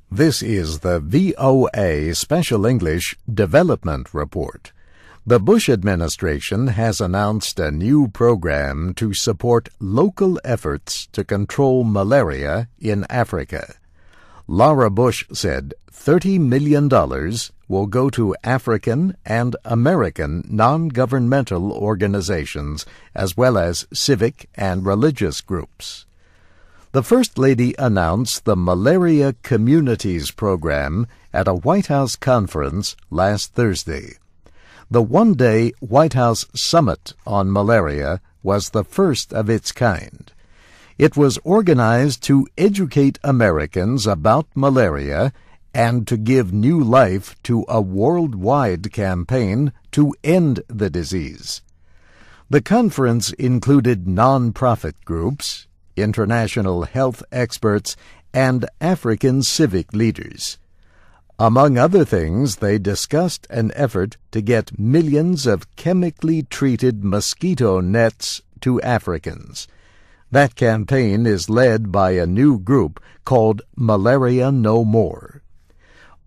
This is the VOA Special English Development Report. The Bush administration has announced a new program to support local efforts to control malaria in Africa. Laura Bush said $30 million will go to African and American non-governmental organizations as well as civic and religious groups. The First Lady announced the Malaria Communities Program at a White House conference last Thursday. The one-day White House Summit on Malaria was the first of its kind. It was organized to educate Americans about malaria and to give new life to a worldwide campaign to end the disease. The conference included non-profit groups, international health experts, and African civic leaders. Among other things, they discussed an effort to get millions of chemically treated mosquito nets to Africans. That campaign is led by a new group called Malaria No More.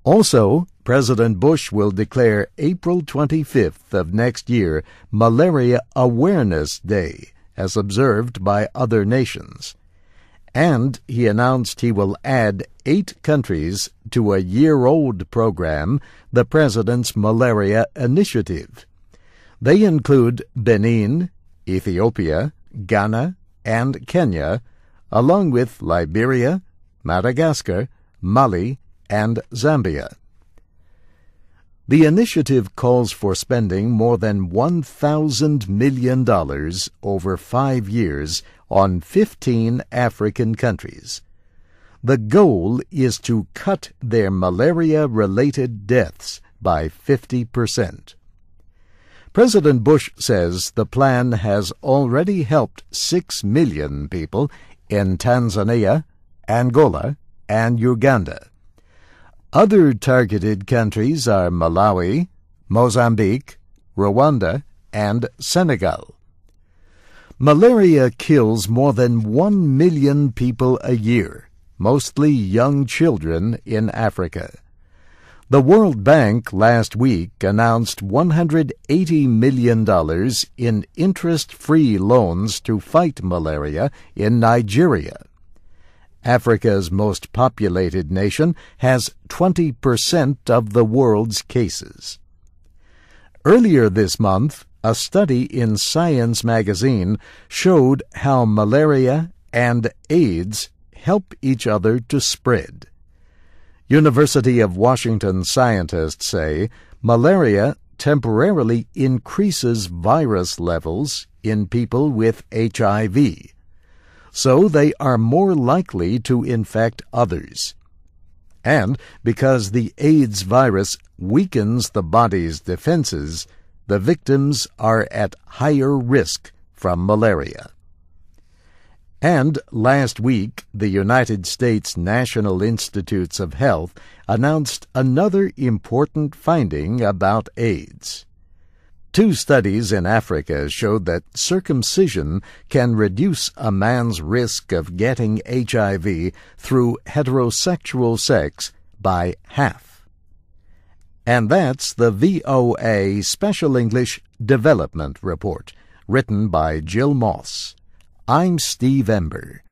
Also, President Bush will declare April 25th of next year Malaria Awareness Day, as observed by other nations. And he announced he will add 8 countries to a year-old program, the President's Malaria Initiative. They include Benin, Ethiopia, Ghana, and Kenya, along with Liberia, Madagascar, Mali, and Zambia. The initiative calls for spending more than $1,000 million over 5 years on 15 African countries. The goal is to cut their malaria-related deaths by 50%. President Bush says the plan has already helped 6 million people in Tanzania, Angola, and Uganda. Other targeted countries are Malawi, Mozambique, Rwanda, and Senegal. Malaria kills more than 1 million people a year, mostly young children in Africa. The World Bank last week announced $180 million in interest-free loans to fight malaria in Nigeria. Africa's most populated nation has 20% of the world's cases. Earlier this month, a study in Science magazine showed how malaria and AIDS help each other to spread. University of Washington scientists say malaria temporarily increases virus levels in people with HIV. So they are more likely to infect others. And because the AIDS virus weakens the body's defenses, the victims are at higher risk from malaria. And last week, the United States National Institutes of Health announced another important finding about AIDS. 2 studies in Africa showed that circumcision can reduce a man's risk of getting HIV through heterosexual sex by half. And that's the VOA Special English Development Report, written by Jill Moss. I'm Steve Ember.